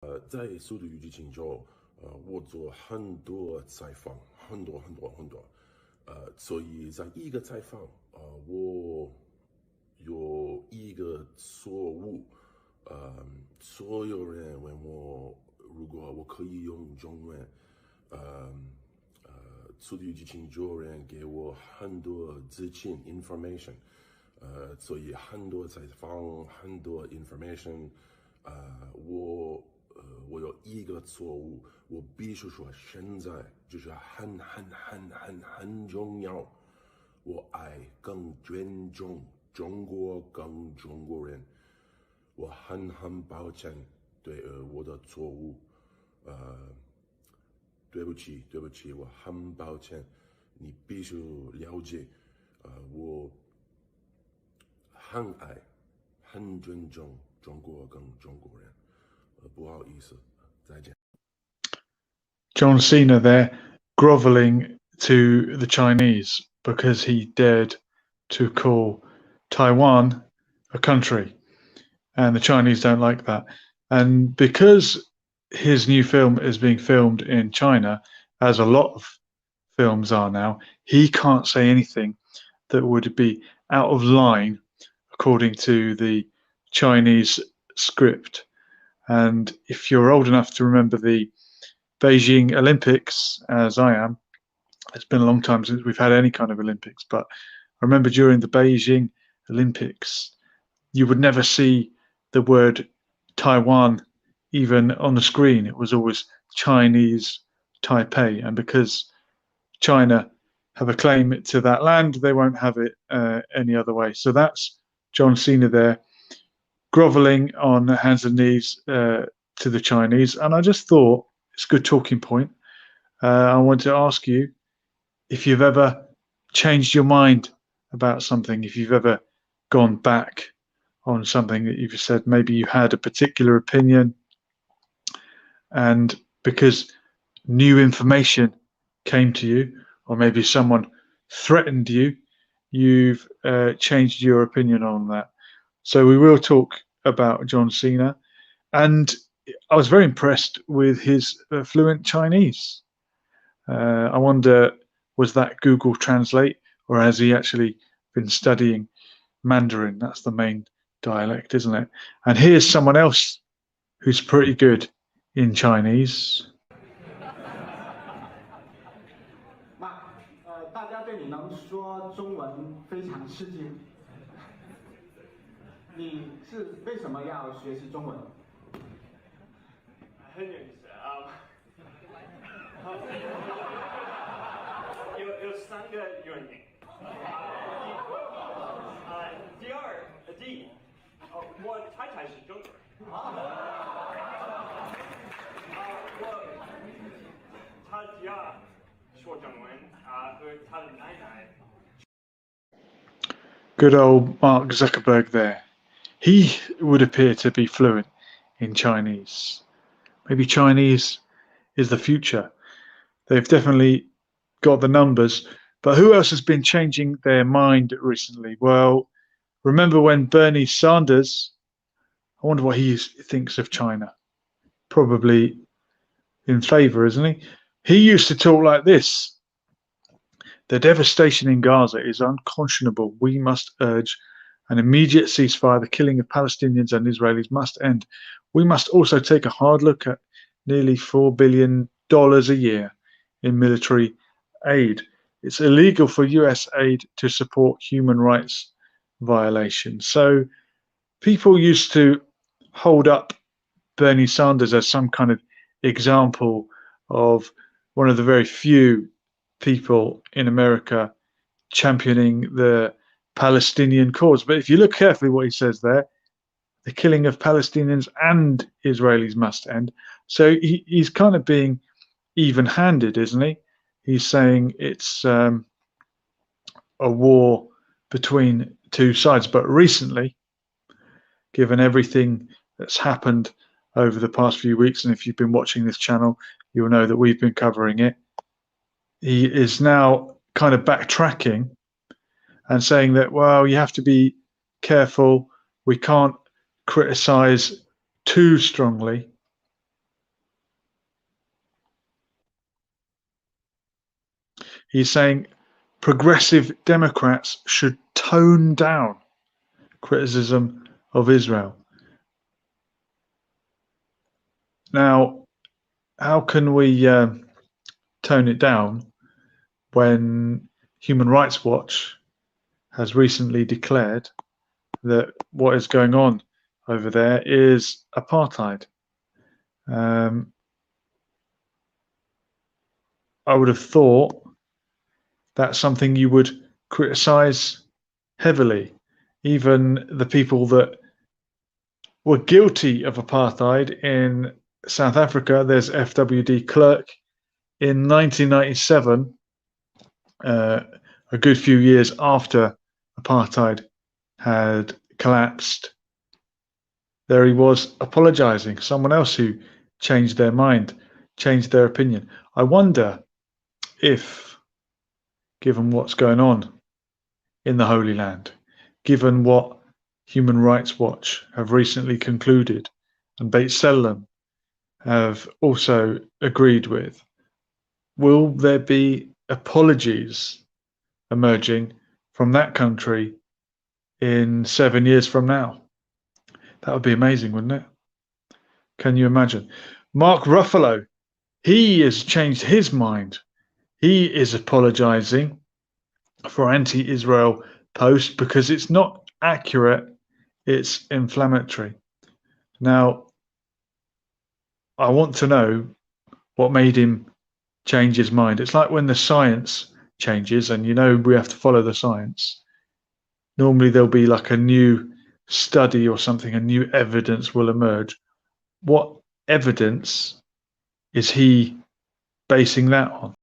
在《速度与激情》中，我做很多采访，很多，所以在一个采访，我有一个错误，所有人问我，如果我可以用中文，呃速度与激情就人给我很多资讯 information，所以很多采访，很多 information，我有一个错误，我必须说现在就是很重要，我爱更尊重中国跟中国人，我很抱歉对我的错误，对不起，我很抱歉，你必须了解，我很爱、很尊重中国跟中国人，不好意思，再见。John Cena there groveling to the Chinese because he dared to call Taiwan a country, and the Chinese don't like that. And because his new film is being filmed in China, as a lot of films are now, he can't say anything that would be out of line according to the Chinese script. And if you're old enough to remember the Beijing Olympics, as I am, it's been a long time since we've had any kind of Olympics, but I remember during the Beijing Olympics, you would never see the word Taiwan even on the screen. It was always Chinese Taipei. And because China have a claim to that land, they won't have it any other way. So that's John Cena there, groveling on hands and knees to the Chinese. And I just thought it's a good talking point. I want to ask you if you've ever changed your mind about something, if you've ever gone back on something that you've said, maybe you had a particular opinion, and because new information came to you, or maybe someone threatened you, you've changed your opinion on that. So we will talk about John Cena, and I was very impressed with his fluent Chinese. I wonder, was that Google Translate, or has he actually been studying Mandarin? That's the main dialect, isn't it? And here's someone else who's pretty good in Chinese. 大家对你能说中文非常吃惊。你是为什么要学习中文？很有意思有三个原因。第一，我太太是中国人。他家说中文和他的奶奶。Good old Mark Zuckerberg there. He would appear to be fluent in Chinese. Maybe Chinese is the future. They've definitely got the numbers. But who else has been changing their mind recently? Well, remember when Bernie Sanders, I wonder what he thinks of China. Probably in favour, isn't he? He used to talk like this. The devastation in Gaza is unconscionable. We must urge an immediate ceasefire. The killing of Palestinians and Israelis must end. We must also take a hard look at nearly $4 billion a year in military aid. It's illegal for US aid to support human rights violations. So people used to hold up Bernie Sanders as some kind of example of one of the very few people in America championing the Palestinian cause. But if you look carefully what he says there, the killing of Palestinians and Israelis must end. So he's kind of being even-handed, isn't he? He's saying it's a war between two sides. But recently, given everything that's happened over the past few weeks, and if you've been watching this channel, you'll know that we've been covering it, he is now kind of backtracking and saying that, well, you have to be careful. We can't criticize too strongly He's saying progressive Democrats should tone down criticism of Israel. Now, how can we tone it down when Human Rights Watch has recently declared that what is going on over there is apartheid? I would have thought that's something you would criticize heavily. Even the people that were guilty of apartheid in South Africa, there's FWD Klerk. In 1997, a good few years after apartheid had collapsed, there he was apologizing. Someone else who changed their mind, changed their opinion. I wonder if, given what's going on in the Holy Land, given what Human Rights Watch have recently concluded, and Beit Selam have also agreed with, will there be apologies emerging from that country in 7 years from now? That would be amazing, wouldn't it? Can you imagine? Mark Ruffalo, he has changed his mind. He is apologizing for anti-Israel posts because it's not accurate, it's inflammatory. Now, I want to know what made him change his mind. It's like when the science changes, and you know we have to follow the science. Normally there'll be like a new study or something, a new evidence will emerge. What evidence is he basing that on?